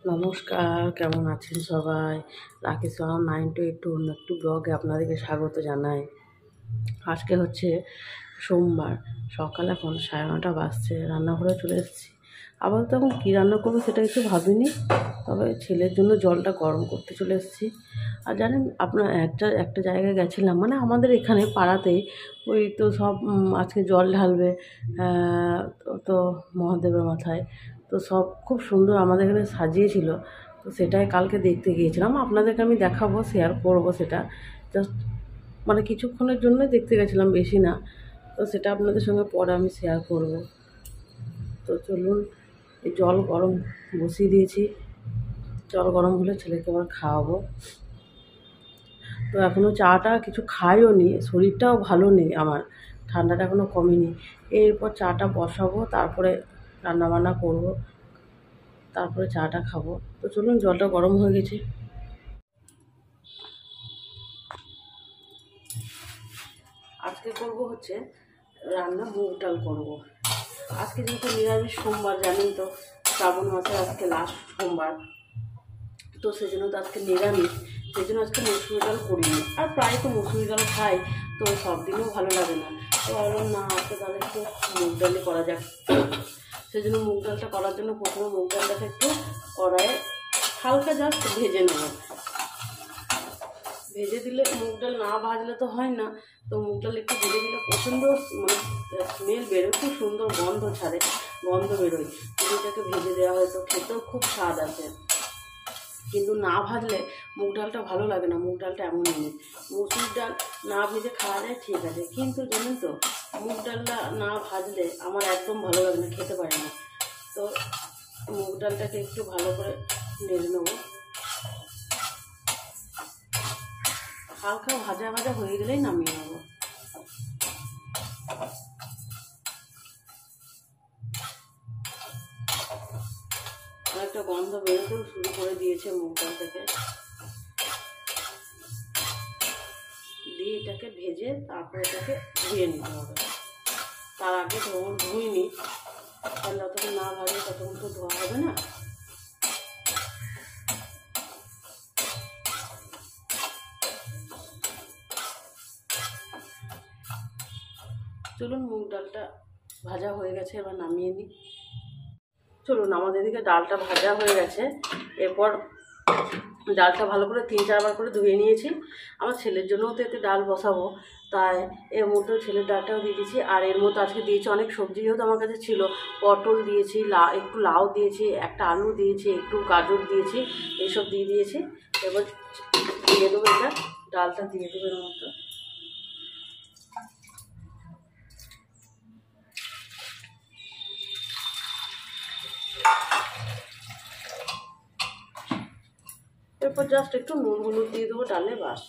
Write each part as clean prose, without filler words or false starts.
নমস্কার, কেমন আছেন সবাই? রাকেশ 9 to 8 অন্য একটু ব্লগে আপনাদেরকে স্বাগত জানাই। আজকে হচ্ছে সোমবার, সকাল এখন 9:30 বাজছে। রান্নাঘরে চলে এসেছি। আবার তো এখন কী রান্না করবো সেটা কিছু ভাবিনি, তবে ছেলের জন্য জলটা গরম করতে চলে এসেছি। আর জানেন, আপনার একটা জায়গায় গেছিলাম, মানে আমাদের এখানে পাড়াতেই ওই তো সব আজকে জল ঢালবে তো মহাদেবের মাথায়। তো সব খুব সুন্দর আমাদের এখানে সাজিয়েছিল। তো সেটাই কালকে দেখতে গিয়েছিলাম, আপনাদেরকে আমি দেখাবো, শেয়ার করবো সেটা। জাস্ট মানে কিছুক্ষণের জন্যই দেখতে গেছিলাম, বেশি না। তো সেটা আপনাদের সঙ্গে পরে আমি শেয়ার করব। তো চলুন, এই জল গরম বসিয়ে দিয়েছি। জল গরম হলে ছেলেকে আবার খাওয়াবো। তো এখনও চাটা কিছু খাইও নি, শরীরটাও ভালো নেই আমার, ঠান্ডাটা এখনও কমেনি। এরপর চাটা বসাবো, তারপরে রান্নাবান্না করব, তারপরে চাটা খাবো। তো চলুন, জলটা গরম হয়ে গেছে। আজকে করব হচ্ছে রান্না, মুগ ডাল করবো। আজকে যেহেতু নিরামিষ সোমবার, জানেন তো শ্রাবণ মাসের আজকে লাস্ট সোমবার, তো সেই জন্য তো আজকে নিরামিষ। সেই জন্য আজকে মুসুরি ডাল করিনি। আর প্রায় তো মুসুরি ডাল খাই, তো সব দিনও ভালো লাগে না। তো ভাবলাম না, আজকে তাহলে একটু মুগ ডালই করা যাক। সেই জন্য মুগ ডালটা করার জন্য প্রথমে মুগ ডালটাকে একটু কড়াইয়ে হালকা জাস্ট ভেজে নেব। ভেজে দিলে, মুগ ডাল না ভাজলে তো হয় না। তো মুগ ডাল একটু ভেজে দিলে প্রচণ্ড মানে স্মেল বেরোয়, খুব সুন্দর গন্ধ ছাড়ে, গন্ধ বেরোয়। যদি এটাকে ভেজে দেওয়া হয় তো খেতেও খুব স্বাদ আছে। কিন্তু না ভাজলে মুগ ডালটা ভালো লাগে না। মুগ ডালটা এমনই, মুসুর ডাল না ভেজে খাওয়া যায় ঠিক আছে, কিন্তু জানেন তো মুগ ডালটা না ভাজলে আমার একদম ভালো লাগে না, খেতে পারি না। তো মুগ ডালটাকে একটু ভালো করে নেড়ে নেবো। হালকা ভাজা ভাজা হয়ে গেলেই নামিয়ে নেবো। একটা গন্ধ বেরোতেও শুরু করে দিয়েছে মুগ ডাল থেকে। দিয়ে এটাকে ভেজে তারপরে এটাকে ধুয়ে নিতে হবে। তার আগে যখন ধুইনি, তাহলে যতক্ষণ না ভাজে ততক্ষণ তো ধোয়া হবে না। চলুন, মুগ ডালটা ভাজা হয়ে গেছে, এবার নামিয়ে নিই। চলুন, আমাদের এদিকে ডালটা ভাজা হয়ে গেছে। এরপর ডালটা ভালো করে 3-4 বার করে ধুয়ে নিয়েছি। আমার ছেলের জন্যও তো এতে ডাল বসাবো, তাই এর মধ্যে ছেলের ডালটাও দিয়ে দিয়েছি। আর এর মধ্যে আজকে দিয়েছি অনেক সবজি, যেহেতু আমার কাছে ছিল। পটল দিয়েছি, একটু লাউ দিয়েছি, একটা আলু দিয়েছি, একটু গাজর দিয়েছি, এইসব দিয়ে দিয়েছি। এবার দিয়ে দেবো, এটা ডালটা দিয়ে দেবো এর মধ্যে। এরপর জাস্ট একটু নুন হলুদ দিয়ে দেবো ডালে, বাস।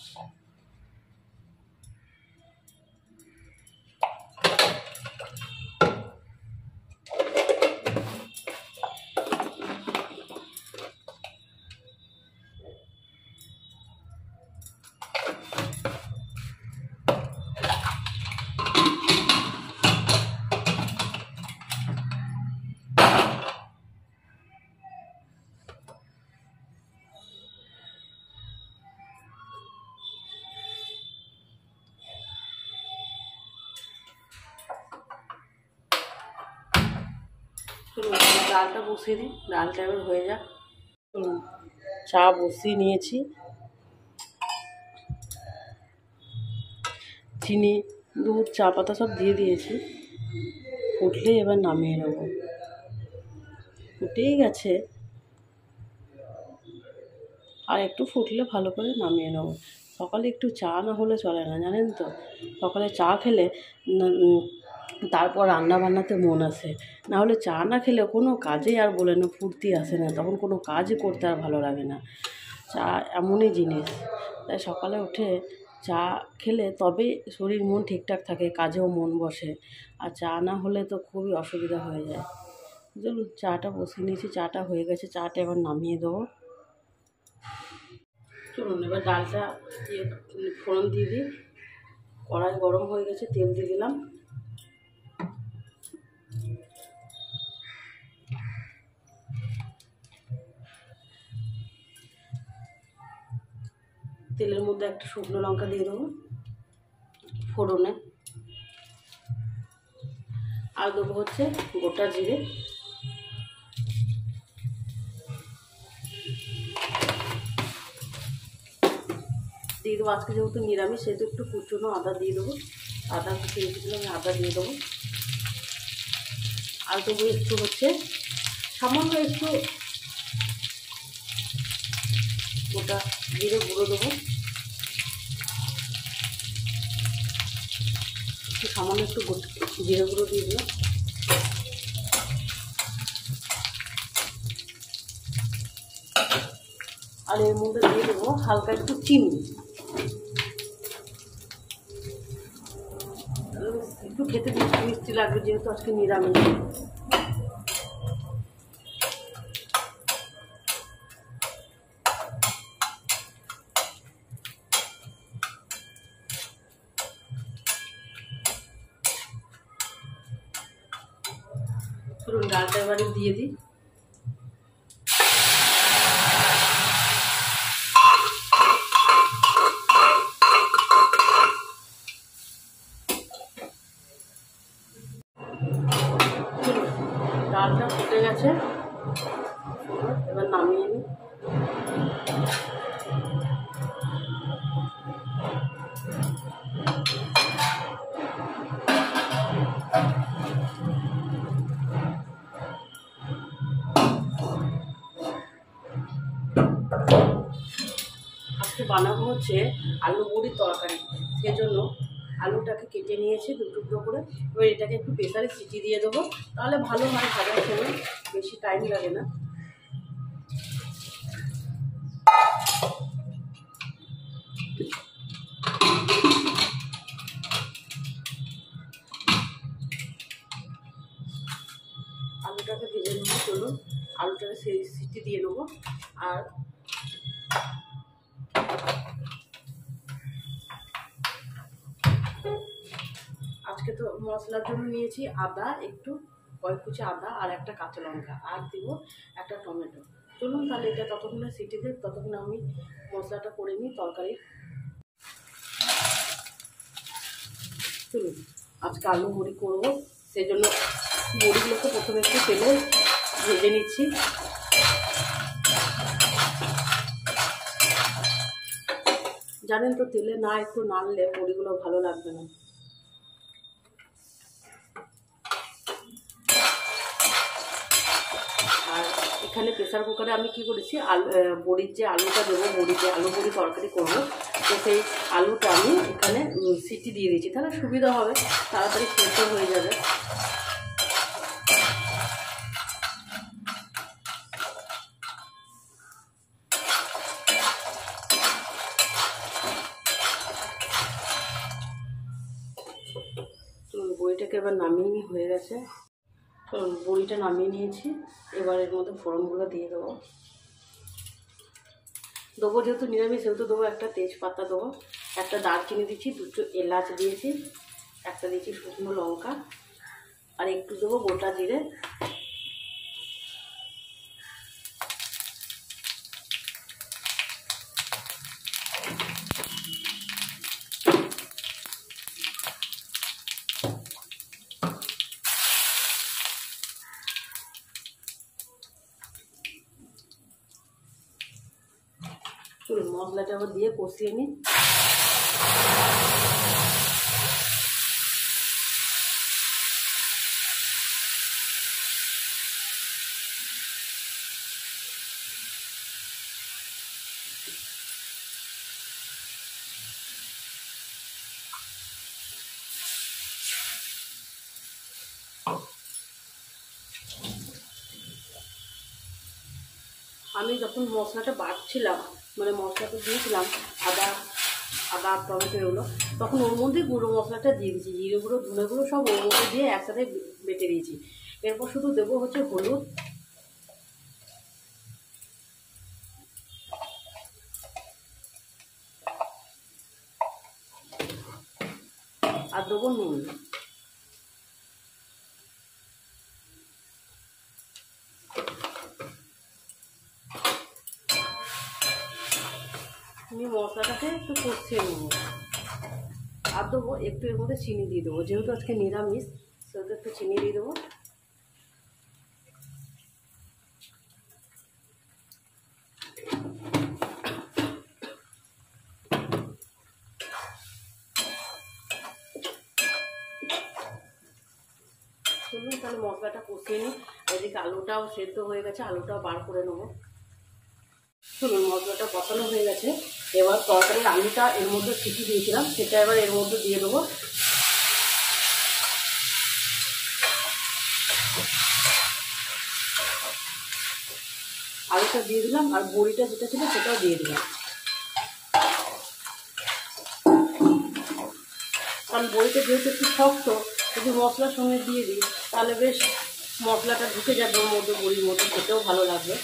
চলুন, ডালটা বসিয়ে দিই, ডালটা এবার হয়ে যাক। চলুন, চা বসিয়ে নিয়েছি। চিনি, দুধ, চা পাতা সব দিয়ে দিয়েছি। ফুটলেই এবার নামিয়ে নেব। ফুটেই গেছে, আর একটু ফুটলে ভালো করে নামিয়ে নেব। সকালে একটু চা না হলে চলে না, জানেন তো। সকালে চা খেলে তারপর রান্না বান্নাতে মন আসে। না হলে চা না খেলে কোনো কাজেই আর বলে না ফুর্তি আসে না, তখন কোনো কাজই করতে আর ভালো লাগে না। চা এমনই জিনিস, তাই সকালে উঠে চা খেলে তবেই শরীর মন ঠিকঠাক থাকে, কাজেও মন বসে। আর চা না হলে তো খুবই অসুবিধা হয়ে যায়। চলুন, চাটা বসিয়ে নিয়েছি, চাটা হয়ে গেছে, চাটা এবার নামিয়ে দেবো। চলুন, এবার ডালটা ফোড়ন দিয়ে দিই। কড়াই গরম হয়ে গেছে, তেল দিয়ে দিলাম। তেলের মধ্যে একটা শুকনো লঙ্কা দিয়ে দেবো ফোড়নে, আর দেবো হচ্ছে গোটা জিরে, দিয়ে দেবো। আজকে যেহেতু নিরামিষ সেহেতু একটু কুচনো আদা দিয়ে দেবো, আদা কুচিয়ে রেখেছিলাম আমি, আদা দিয়ে দেবো। আর দেবো একটু হচ্ছে সামান্য একটু গোটা জিরে গুঁড়ো দেবো, একটু সামান্য একটু জিরে গুঁড়ো দিয়ে দিলাম। আর এর মধ্যে দিয়ে দেবো হালকা একটু চিনি, একটু খেতে মিষ্টি মিষ্টি লাগবে যেহেতু আজকে নিরামিষ। চলুন ডালটা এবারে দিয়ে দিই। ডালটা ফুটে গেছে, এবার নামিয়ে নিই। আজকে বানাবো হচ্ছে আলু বড়ির তরকারি, সেজন্য আলুটাকে কেটে নিয়েছি দু টুকরো করে। এবার এটাকে একটু প্রেসারে সিটি দিয়ে দেবো, তাহলে ভালো হয়, ভাজার সময় বেশি টাইম লাগে না। আলুটাকে ভেজে নেবো, চলুন আলুটাকে সিটি দিয়ে নেবো। আর আজকে তো মশলার জন্য নিয়েছি আদা, একটু কয়েক কুচি আদা আর একটা কাঁচা লঙ্কা, আর দিব একটা টমেটো। চলুন তাহলে এটা ততক্ষণে সিটি দেব, ততক্ষণে আমি মশলাটা করে নিই তরকারি। চলুন আজকে আলু বড়ি করবো, সেজন্য বড়িগুলোকে প্রথমে একটু তেলে ভেজে নিচ্ছি। জানেন তো তেলে না একটু নাড়লে বড়িগুলো ভালো লাগবে না। আর এখানে প্রেসার কুকারে আমি কি করেছি, বড়ির যে আলুটা দেবো, আলু বড়ি তরকারি করবো, তো সেই আলুটা আমি এখানে সিটি দিয়ে দিয়েছি, তাহলে সুবিধা হবে, তাড়াতাড়ি সেদ্ধ হয়ে যাবে। বড়িটাকে এবার নামিয়ে হয়ে গেছে, বড়িটা নামিয়ে নিয়েছি। এবার এর মধ্যে ফোড়নগুলো দিয়ে দেবো। যেহেতু নিরামিষ সেহেতু দেবো একটা তেজপাতা দেবো, একটা দারচিনি দিচ্ছি, দুটো এলাচ দিয়েছি, একটা দিচ্ছি শুকনো লঙ্কা, আর একটু দেবো গোটা জিরে। চলুন মশলাটা আবার দিয়ে কষিয়ে নিই। আমি যখন মশলাটা বাটছিলাম, মানে মশলাটা দিয়েছিলাম আদা আদা টমেটো এগুলো, তখন ওর মধ্যে গুঁড়ো মশলাটা দিয়ে দিয়েছি, জিরে গুঁড়ো ধনে গুঁড়ো সব ওর মধ্যে দিয়ে একসাথে বেটে দিয়েছি। এরপর শুধু দেবো হচ্ছে হলুদ, আর দেবো নুন। আমি মশলাটাকে একটু কষিয়ে নেব। আর দেবো একটু এর মধ্যে চিনি দিয়ে দেবো, যেহেতু আজকে নিরামিষ সেহেতু একটু চিনি দিয়ে দেবো। শুনুন তাহলে মশলাটা কষিয়ে নিই। এদিকে আলুটাও সেদ্ধ হয়ে গেছে, আলুটাও বার করে নেবো। শুনুন মশলাটা কষানো হয়ে গেছে, এবার তরকারির আলুটা এর মধ্যে সিটি দিয়েছিলাম সেটা এবার এর মধ্যে দিয়ে দেবো। আলুটা দিয়ে দিলাম আর বড়িটা যেটা ছিল সেটাও দিয়ে দিলাম, কারণ বড়িটা যেহেতু একটু শক্ত, যদি মশলার সঙ্গে দিয়ে দিই তাহলে বেশ মশলাটা ঢুকে যাবে ওর মধ্যে, বড়ির মতো খেতেও ভালো লাগবে।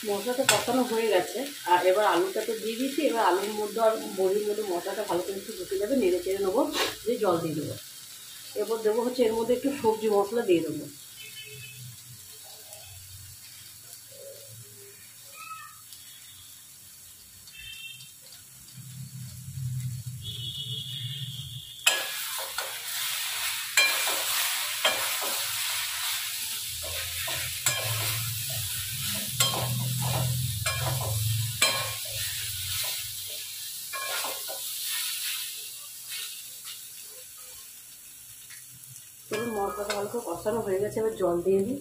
মশলাটা কষানো হয়ে গেছে আর এবার আলুটা তো দিয়ে দিয়েছি, এবার আলুর মধ্যে আর বড়ির মধ্যে মশলাটা ভালো করে একটু ঢুকে যাবে, নেড়ে চেড়ে নেবো, দিয়ে জল দিয়ে দেবো। এরপর দেবো হচ্ছে এর মধ্যে একটু সবজি মশলা দিয়ে দেবো। চলুন মশলাটা ভালো করে কষানো হয়ে গেছে, এবার জল দিয়ে দিই।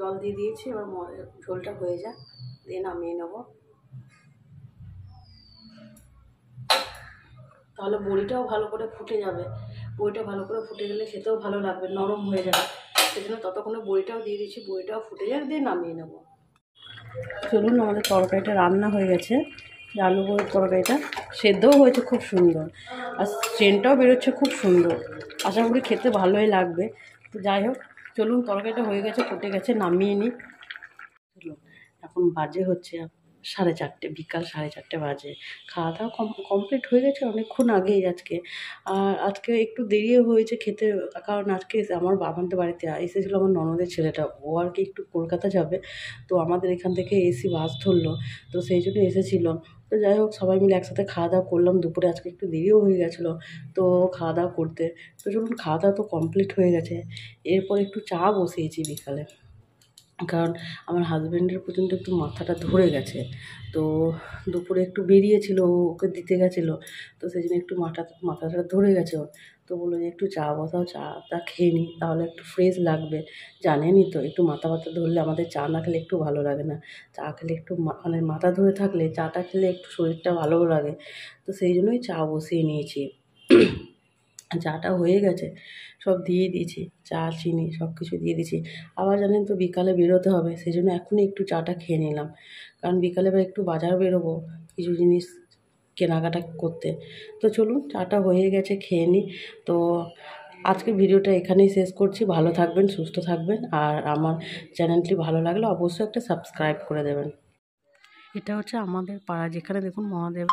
জল দিয়ে দিয়েছি, এবার ঝোলটা হয়ে যাক, দিয়ে নামিয়ে নেব। তাহলে বড়িটাও ভালো করে ফুটে যাবে, বড়িটা ভালো করে ফুটে গেলে খেতেও ভালো লাগবে, নরম হয়ে যাবে। সেজন্য ততক্ষণে বড়িটাও দিয়ে দিচ্ছি, বড়িটাও ফুটে যাক, দিয়ে নামিয়ে নেব। চলুন আমাদের তরকারিটা রান্না হয়ে গেছে, আলু বড়ির তরকারিটা সেদ্ধও হয়েছে খুব সুন্দর, আর ট্রেনটাও বেরোচ্ছে খুব সুন্দর, আশা করি খেতে ভালোই লাগবে। তো যাই হোক, চলুন তরকারিটা হয়ে গেছে, ফুটে গেছে, নামিয়ে নিই। চলুন এখন বাজে হচ্ছে 4:30, বিকাল 4:30 বাজে। খাওয়া দাওয়া কমপ্লিট হয়ে গেছে অনেকক্ষণ আগেই আজকে। আর আজকে একটু দেরিও হয়েছে খেতে, কারণ আজকে আমার বাবাদের বাড়িতে এসেছিলো আমার ননদের ছেলেটা, ও আর কি একটু কলকাতা যাবে, তো আমাদের এখান থেকে এসি বাস ধরলো, তো সেই জন্য এসেছিলো। তো যাই হোক সবাই মিলে একসাথে খাওয়া দাওয়া করলাম দুপুরে, আজকে একটু দেরিও হয়ে গেছিলো তো খাওয়া দাওয়া করতে। তো চলুন খাওয়া দাওয়া তো কমপ্লিট হয়ে গেছে, এরপর একটু চা বসিয়েছি বিকালে, কারণ আমার হাজব্যান্ডের পর্যন্ত একটু মাথাটা ধরে গেছে, তো দুপুরে একটু বেরিয়েছিল, ওকে দিতে গেছিলো, তো সেই জন্য একটু মাথাটা ধরে গেছে ওর। তো বললো যে একটু চা বসাও, চাটা খেয়ে নিই তাহলে একটু ফ্রেশ লাগবে। জানেনই তো একটু মাথা ধরলে আমাদের চা না খেলে একটু ভালো লাগে না, চা খেলে একটু মানে মাথা ধরে থাকলে চাটা খেলে একটু শরীরটা ভালোও লাগে। তো সেই জন্যই চা বসিয়ে নিয়েছি। চাটা হয়ে গেছে, সব দিয়ে দিয়েছি, চা চিনি সব কিছু দিয়ে দিয়েছি। আবার জানেন তো বিকালে বেরোতে হবে, সেই জন্য এখনই একটু চাটা খেয়ে নিলাম, কারণ বিকালে বা একটু বাজার বেরোবো কিছু জিনিস কেনাকাটা করতে। তো চলুন চাটা হয়ে গেছে, খেয়ে নিই। তো আজকে ভিডিওটা এখানেই শেষ করছি, ভালো থাকবেন, সুস্থ থাকবেন, আর আমার চ্যানেলটি ভালো লাগলে অবশ্যই একটা সাবস্ক্রাইব করে দেবেন। এটা হচ্ছে আমাদের পাড়া, যেখানে দেখুন মহাদেবের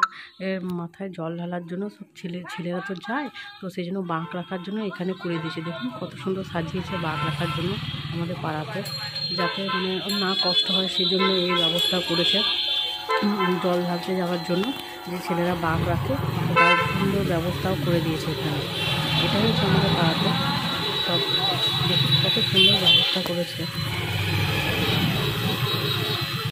মাথায় জল ঢালার জন্য সব ছেলেরা তো যায়, তো সেই জন্য বাঁক রাখার জন্য এখানে করে দিয়েছে। দেখুন কত সুন্দর সাজিয়েছে বাঁক রাখার জন্য আমাদের পাড়াতে, যাতে মানে না কষ্ট হয় সেই জন্য এই ব্যবস্থা করেছে জল ঢালতে যাওয়ার জন্য, যে ছেলেরা বাঁক রাখে তার সুন্দর ব্যবস্থাও করে দিয়েছে এখানে। এটাই হচ্ছে আমাদের পাড়াতে সব, দেখুন কত সুন্দর ব্যবস্থা করেছে।